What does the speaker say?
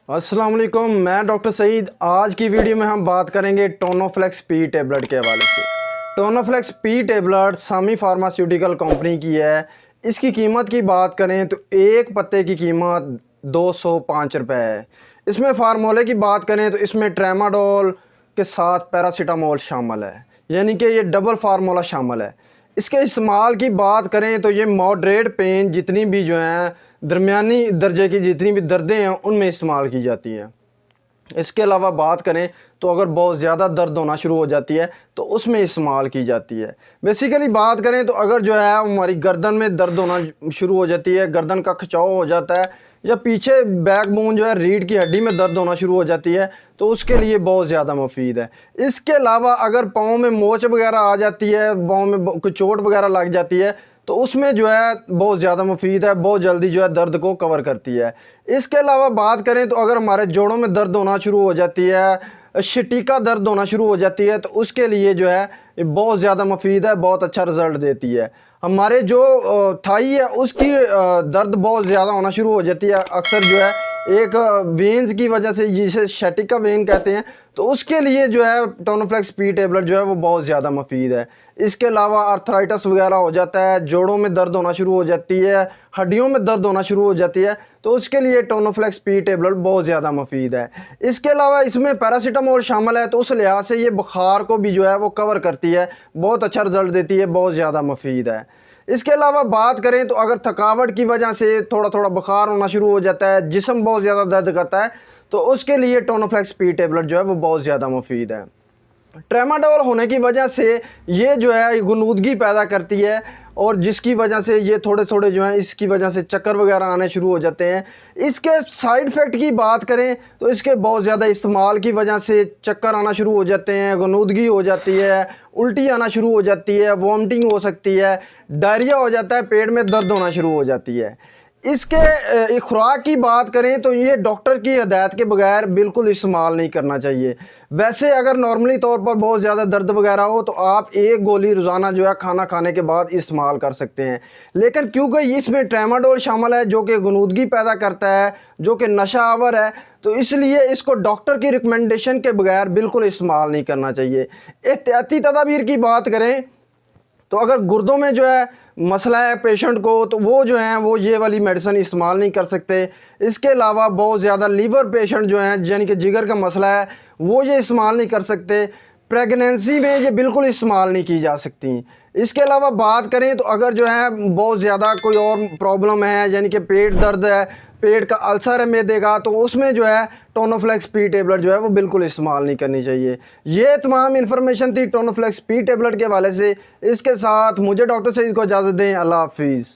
अस्सलाम वालेकुम, मैं डॉक्टर सईद। आज की वीडियो में हम बात करेंगे टोनोफ्लेक्स पी टेबलेट के हवाले से। टोनोफ्लेक्स पी टेबलेट सामी फार्मास्यूटिकल कंपनी की है। इसकी कीमत की बात करें तो एक पत्ते की कीमत 205 रुपये है। इसमें फार्मूले की बात करें तो इसमें ट्रेमाडोल के साथ पैरासीटामोल शामिल है, यानी कि ये डबल फार्मूला शामिल है। इसके इस्तेमाल की बात करें तो ये मॉडरेट पेन जितनी भी जो हैं दरमियानी दर्जे की जितनी भी दर्दें हैं उनमें इस्तेमाल की जाती हैं। इसके अलावा बात करें तो अगर बहुत ज़्यादा दर्द होना शुरू हो जाती है तो उसमें इस्तेमाल की जाती है। बेसिकली बात करें तो अगर जो है हमारी गर्दन में दर्द होना शुरू हो जाती है, गर्दन का खिंचाव हो जाता है, या पीछे बैकबोन जो है रीढ़ की हड्डी में दर्द होना शुरू हो जाती है तो उसके लिए बहुत ज़्यादा मुफीद है। इसके अलावा अगर पाँव में मोच वगैरह आ जाती है, पाँव में कोई चोट वगैरह लग जाती है तो उसमें जो है बहुत ज़्यादा मुफीद है, बहुत जल्दी जो है दर्द को कवर करती है। इसके अलावा बात करें तो अगर हमारे जोड़ों में दर्द होना शुरू हो जाती है, शटीका दर्द होना शुरू हो जाती है, तो उसके लिए जो है ये बहुत ज़्यादा मुफीद है, बहुत अच्छा रिज़ल्ट देती है। हमारे जो थाई है उसकी दर्द बहुत ज़्यादा होना शुरू हो जाती है, अक्सर जो है एक वेन्स की वजह से, जिसे शटिका वेन कहते हैं, तो उसके लिए जो है टोनोफ्लेक्स पी टेबलेट जो है वो बहुत ज़्यादा मुफीद है। इसके अलावा आर्थराइटिस वगैरह हो जाता है, जोड़ों में दर्द होना शुरू हो जाती है, हड्डियों में दर्द होना शुरू हो जाती है, तो उसके लिए टोनोफ्लेक्स पी टेबलेट बहुत ज़्यादा मुफीद है। इसके अलावा इसमें पैरासीटामोल शामिल है, तो उस लिहाज से ये बुखार को भी जो है वो कवर करती है, बहुत अच्छा रिजल्ट देती है, बहुत ज़्यादा मुफीद है। इसके अलावा बात करें तो अगर थकावट की वजह से थोड़ा थोड़ा बुखार होना शुरू हो जाता है, जिस्म बहुत ज़्यादा दर्द करता है, तो उसके लिए टोनोफ्लेक्स पी टेबलेट जो है वो बहुत ज़्यादा मुफीद है। ट्रेमाडोल होने की वजह से ये जो है गुनूदगी पैदा करती है, और जिसकी वजह से ये थोड़े थोड़े जो है इसकी वजह से चक्कर वगैरह आने शुरू हो जाते हैं। इसके साइड इफ़ेक्ट की बात करें तो इसके बहुत ज़्यादा इस्तेमाल की वजह से चक्कर आना शुरू हो जाते हैं, गुनूदगी हो जाती है, उल्टी आना शुरू हो जाती है, वॉमिटिंग हो सकती है, डायरिया हो जाता है, पेट में दर्द होना शुरू हो जाती है। इसके खुराक की बात करें तो ये डॉक्टर की हदायत के बगैर बिल्कुल इस्तेमाल नहीं करना चाहिए। वैसे अगर नॉर्मली तौर पर बहुत ज़्यादा दर्द वगैरह हो तो आप एक गोली रोज़ाना जो है खाना खाने के बाद इस्तेमाल कर सकते हैं, लेकिन क्योंकि इसमें ट्रेमाडोल शामिल है जो कि गुनूदगी पैदा करता है, जो कि नशा आवर है, तो इसलिए इसको डॉक्टर की रिकमेंडेशन के बगैर बिल्कुल इस्तेमाल नहीं करना चाहिए। एहतियाती तदाबीर की बात करें तो अगर गुर्दों में जो है मसला है पेशेंट को, तो वो जो हैं वो ये वाली मेडिसिन इस्तेमाल नहीं कर सकते। इसके अलावा बहुत ज़्यादा लीवर पेशेंट जो हैं, यानी कि जिगर का मसला है, वो ये इस्तेमाल नहीं कर सकते। प्रेगनेंसी में ये बिल्कुल इस्तेमाल नहीं की जा सकती। इसके अलावा बात करें तो अगर जो है बहुत ज़्यादा कोई और प्रॉब्लम है, यानी कि पेट दर्द है, पेट का अल्सर है मैदे का, तो उसमें जो है टोनोफ्लेक्स पी टेबलेट जो है वो बिल्कुल इस्तेमाल नहीं करनी चाहिए। ये तमाम इन्फॉर्मेशन थी टोनोफ्लेक्स पी टेबलेट के हवाले से। इसके साथ मुझे डॉक्टर सईद को इजाज़त दें। अल्लाह हाफिज़।